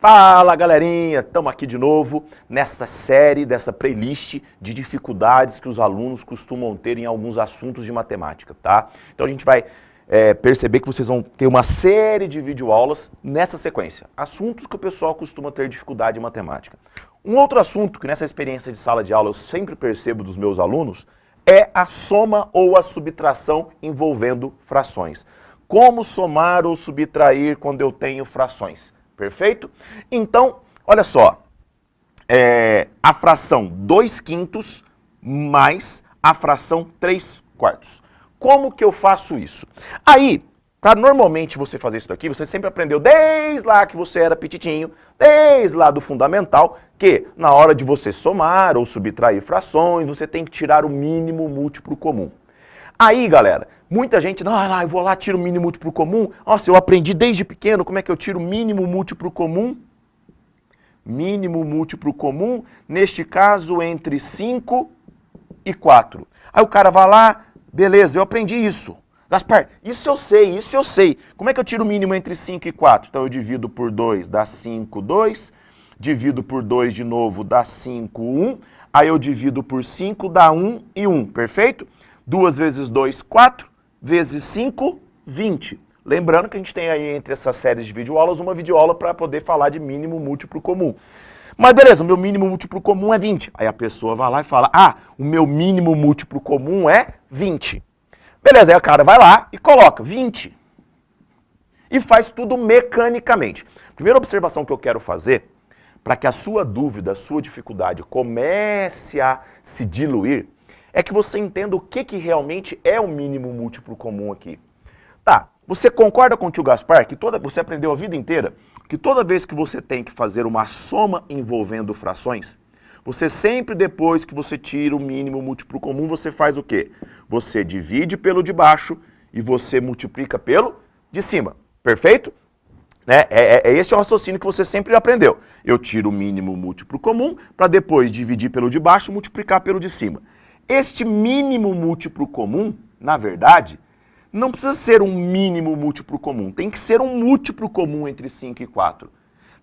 Fala galerinha, estamos aqui de novo nessa série, dessa playlist de dificuldades que os alunos costumam ter em alguns assuntos de matemática, tá? Então a gente vai perceber que vocês vão ter uma série de videoaulas nessa sequência. Assuntos que o pessoal costuma ter dificuldade em matemática. Um outro assunto que nessa experiência de sala de aula eu sempre percebo dos meus alunos é a soma ou a subtração envolvendo frações. Como somar ou subtrair quando eu tenho frações? Perfeito? Então, olha só, a fração 2/5 mais a fração 3/4. Como que eu faço isso? Aí, para normalmente você fazer isso daqui, você sempre aprendeu desde lá que você era petitinho, desde lá do fundamental, que na hora de você somar ou subtrair frações, você tem que tirar o mínimo múltiplo comum. Aí, galera, muita gente, eu vou lá, tiro o mínimo múltiplo comum. Nossa, eu aprendi desde pequeno como é que eu tiro o mínimo múltiplo comum. Mínimo múltiplo comum, neste caso, entre 5 e 4. Aí o cara vai lá, beleza, eu aprendi isso. Gaspar, isso eu sei. Como é que eu tiro o mínimo entre 5 e 4? Então eu divido por 2, dá 5, 2. Divido por 2 de novo, dá 5, 1. Aí eu divido por 5, dá 1 e 1, perfeito? 2 vezes 2, 4, vezes 5, 20. Lembrando que a gente tem aí entre essas séries de videoaulas uma videoaula para poder falar de mínimo múltiplo comum. Mas beleza, o meu mínimo múltiplo comum é 20. Aí a pessoa vai lá e fala, o meu mínimo múltiplo comum é 20. Beleza, aí o cara vai lá e coloca 20. E faz tudo mecanicamente. Primeira observação que eu quero fazer, para que a sua dúvida, a sua dificuldade comece a se diluir, é que você entenda o que realmente é o mínimo múltiplo comum aqui. Tá, você concorda com o tio Gaspar que você aprendeu a vida inteira que toda vez que você tem que fazer uma soma envolvendo frações, você sempre depois que você tira o mínimo múltiplo comum, você faz o quê? Você divide pelo de baixo e você multiplica pelo de cima, perfeito? Esse é o raciocínio que você sempre aprendeu. Eu tiro o mínimo múltiplo comum para depois dividir pelo de baixo e multiplicar pelo de cima. Este mínimo múltiplo comum, na verdade, não precisa ser um mínimo múltiplo comum. Tem que ser um múltiplo comum entre 5 e 4.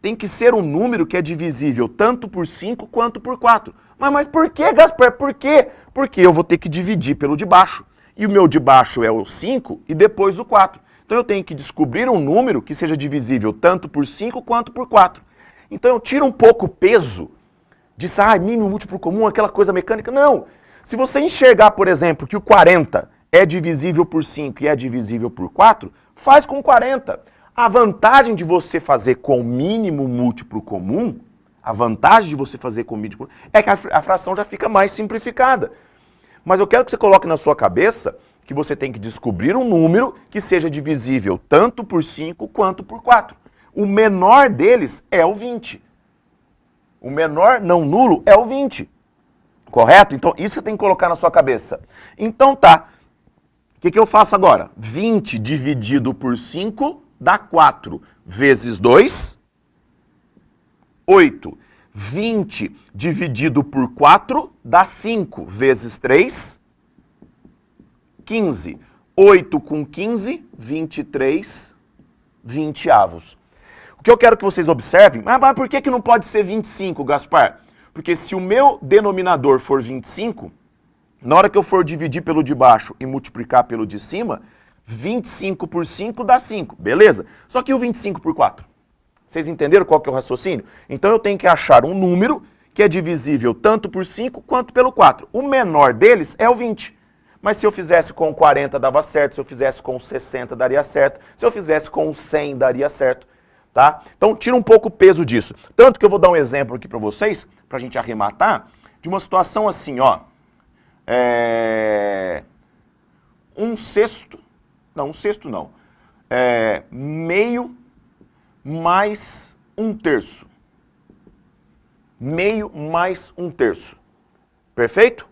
Tem que ser um número que é divisível tanto por 5 quanto por 4. Mas por que, Gaspar? Por quê? Porque eu vou ter que dividir pelo de baixo. E o meu de baixo é o 5 e depois o 4. Então eu tenho que descobrir um número que seja divisível tanto por 5 quanto por 4. Então eu tiro um pouco o peso de mínimo múltiplo comum, aquela coisa mecânica. Não! Se você enxergar, por exemplo, que o 40 é divisível por 5 e é divisível por 4, faz com 40. A vantagem de você fazer com mínimo múltiplo comum, é que a fração já fica mais simplificada. Mas eu quero que você coloque na sua cabeça que você tem que descobrir um número que seja divisível tanto por 5 quanto por 4. O menor deles é o 20. O menor não nulo é o 20. Correto? Então, isso você tem que colocar na sua cabeça. Então, tá. O que eu faço agora? 20 dividido por 5 dá 4. Vezes 2, 8. 20 dividido por 4 dá 5. Vezes 3, 15. 8 com 15, 23 20avos. O que eu quero que vocês observem, mas por que não pode ser 25, Gaspar? Porque se o meu denominador for 25, na hora que eu for dividir pelo de baixo e multiplicar pelo de cima, 25 por 5 dá 5, beleza? Só que o 25 por 4? Vocês entenderam qual que é o raciocínio? Então eu tenho que achar um número que é divisível tanto por 5 quanto pelo 4. O menor deles é o 20. Mas se eu fizesse com 40 dava certo, se eu fizesse com 60 daria certo, se eu fizesse com 100 daria certo. Tá? Então tira um pouco o peso disso. Tanto que eu vou dar um exemplo aqui para vocês, para a gente arrematar, de uma situação assim, ó. Meio mais 1/3. Meio mais 1/3. Perfeito?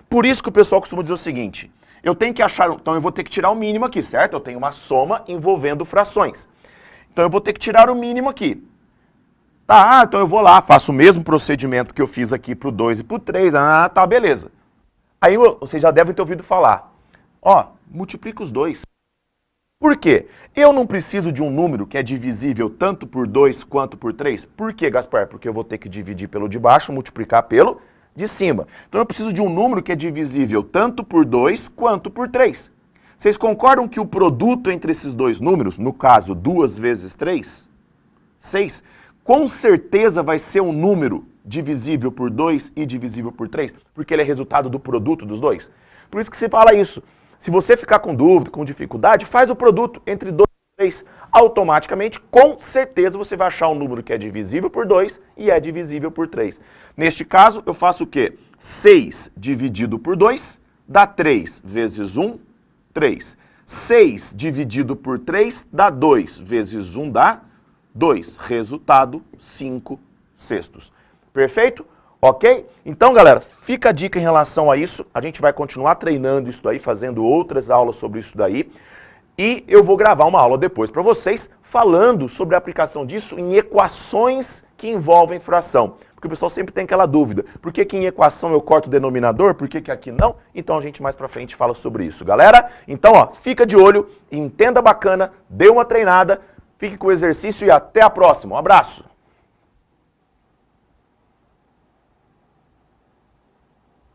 Por isso que o pessoal costuma dizer o seguinte, eu tenho que achar, então eu vou ter que tirar o mínimo aqui, certo? Eu tenho uma soma envolvendo frações. Então eu vou ter que tirar o mínimo aqui. Tá, então eu vou lá, faço o mesmo procedimento que eu fiz aqui pro 2 e pro 3, tá, beleza. Aí vocês já devem ter ouvido falar, multiplica os dois. Por quê? Eu não preciso de um número que é divisível tanto por 2 quanto por 3. Por quê, Gaspar? Porque eu vou ter que dividir pelo de baixo, multiplicar pelo de cima. Então eu preciso de um número que é divisível tanto por 2 quanto por 3. Vocês concordam que o produto entre esses dois números, no caso 2 vezes 3, 6, com certeza vai ser um número divisível por 2 e divisível por 3, porque ele é resultado do produto dos dois. Por isso que se fala isso. Se você ficar com dúvida, com dificuldade, faz o produto entre 2 e 3. Automaticamente, com certeza, você vai achar um número que é divisível por 2 e é divisível por 3. Neste caso, eu faço o quê? 6 dividido por 2 dá 3 vezes 1, 3. 6 dividido por 3 dá 2 vezes 1 dá 2. Resultado, 5 sextos. Perfeito? Ok? Então, galera, fica a dica em relação a isso. A gente vai continuar treinando isso daí, fazendo outras aulas sobre isso daí. E eu vou gravar uma aula depois para vocês falando sobre a aplicação disso em equações que envolvem fração. Porque o pessoal sempre tem aquela dúvida. Por que em equação eu corto o denominador? Por que aqui não? Então a gente mais pra frente fala sobre isso, galera. Então, ó, fica de olho, entenda bacana, dê uma treinada, fique com o exercício e até a próxima. Um abraço!